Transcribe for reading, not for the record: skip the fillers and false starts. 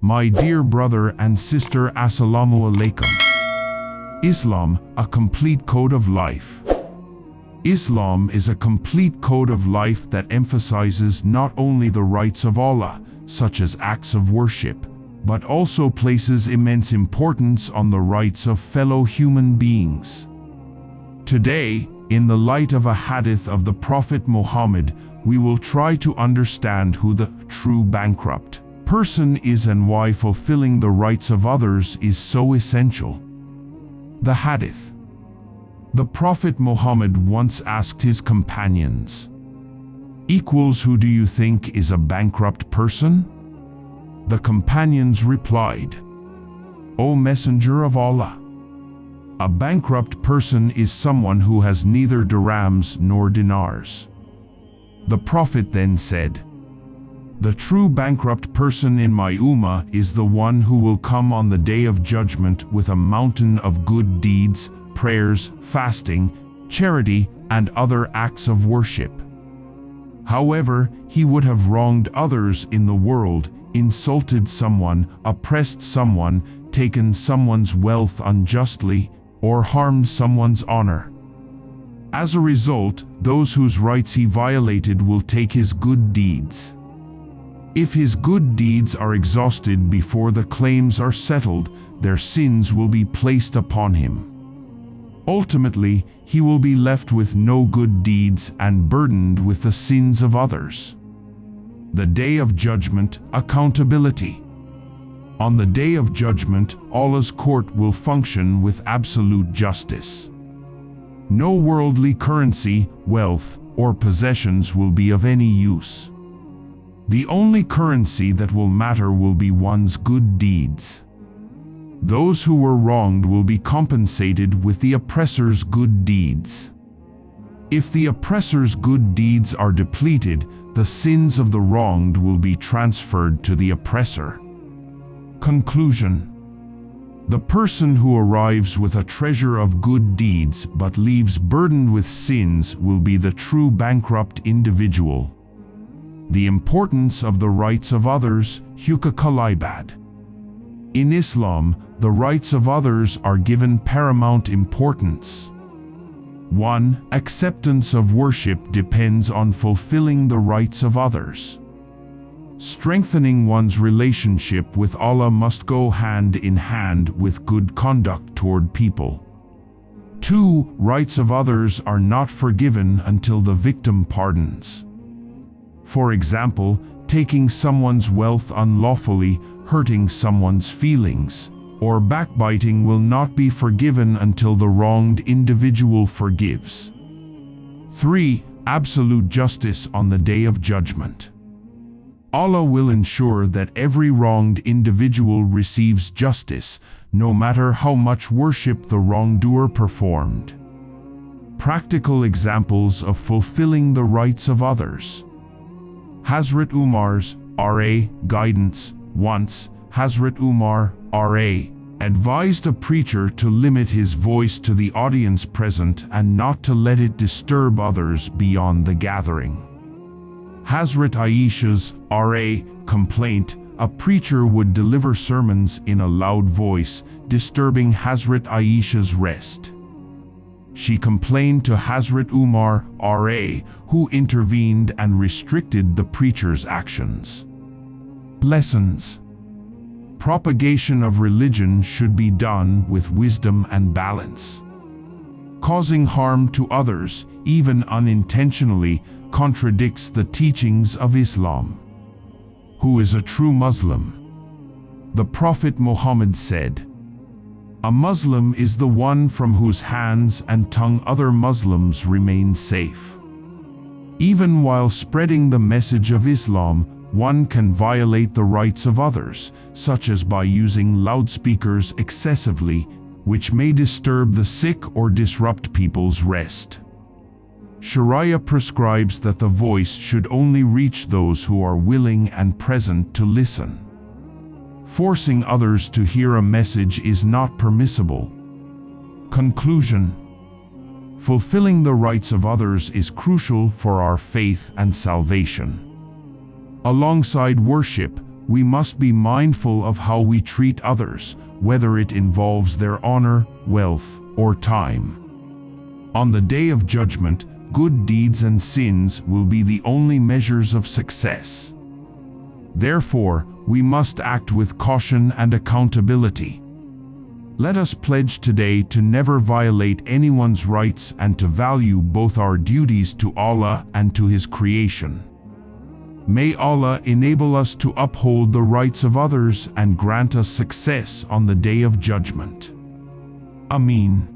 My dear brother and sister, Assalamu alaikum. Islam, a complete code of life. Islam is a complete code of life that emphasizes not only the rights of Allah, such as acts of worship, but also places immense importance on the rights of fellow human beings. Today, in the light of a hadith of the Prophet Muhammad, we will try to understand who the true bankrupt person is and why fulfilling the rights of others is so essential. The hadith. The Prophet Muhammad once asked his companions, "Who do you think is a bankrupt person?" The companions replied, "O Messenger of Allah, a bankrupt person is someone who has neither dirhams nor dinars." The Prophet then said, "The true bankrupt person in my ummah is the one who will come on the day of judgment with a mountain of good deeds, prayers, fasting, charity, and other acts of worship. However, he would have wronged others in the world, insulted someone, oppressed someone, taken someone's wealth unjustly, or harmed someone's honor. As a result, those whose rights he violated will take his good deeds. If his good deeds are exhausted before the claims are settled, their sins will be placed upon him. Ultimately, he will be left with no good deeds and burdened with the sins of others." The Day of Judgment, accountability. On the Day of Judgment, Allah's court will function with absolute justice. No worldly currency, wealth, or possessions will be of any use. The only currency that will matter will be one's good deeds. Those who were wronged will be compensated with the oppressor's good deeds. If the oppressor's good deeds are depleted, the sins of the wronged will be transferred to the oppressor. Conclusion. The person who arrives with a treasure of good deeds but leaves burdened with sins will be the true bankrupt individual. The importance of the rights of others, Huququl Ibad. In Islam, the rights of others are given paramount importance. 1. Acceptance of worship depends on fulfilling the rights of others. Strengthening one's relationship with Allah must go hand in hand with good conduct toward people. 2. Rights of others are not forgiven until the victim pardons. For example, taking someone's wealth unlawfully, hurting someone's feelings, or backbiting will not be forgiven until the wronged individual forgives. 3. Absolute justice on the Day of Judgment. Allah will ensure that every wronged individual receives justice, no matter how much worship the wrongdoer performed. Practical examples of fulfilling the rights of others. Hazrat Umar's R.A. guidance. Once, Hazrat Umar, R.A., advised a preacher to limit his voice to the audience present and not to let it disturb others beyond the gathering. Hazrat Aisha's R.A. complaint: a preacher would deliver sermons in a loud voice, disturbing Hazrat Aisha's rest. She complained to Hazrat Umar, R.A., who intervened and restricted the preacher's actions. Lessons. Propagation of religion should be done with wisdom and balance. Causing harm to others, even unintentionally, contradicts the teachings of Islam. Who is a true Muslim? The Prophet Muhammad said, "A Muslim is the one from whose hands and tongue other Muslims remain safe." Even while spreading the message of Islam, one can violate the rights of others, such as by using loudspeakers excessively, which may disturb the sick or disrupt people's rest. Sharia prescribes that the voice should only reach those who are willing and present to listen. Forcing others to hear a message is not permissible. Conclusion. Fulfilling the rights of others is crucial for our faith and salvation. Alongside worship, we must be mindful of how we treat others, whether it involves their honor, wealth, or time. On the day of judgment, good deeds and sins will be the only measures of success. Therefore, we must act with caution and accountability. Let us pledge today to never violate anyone's rights and to value both our duties to Allah and to His creation. May Allah enable us to uphold the rights of others and grant us success on the day of judgment. Ameen.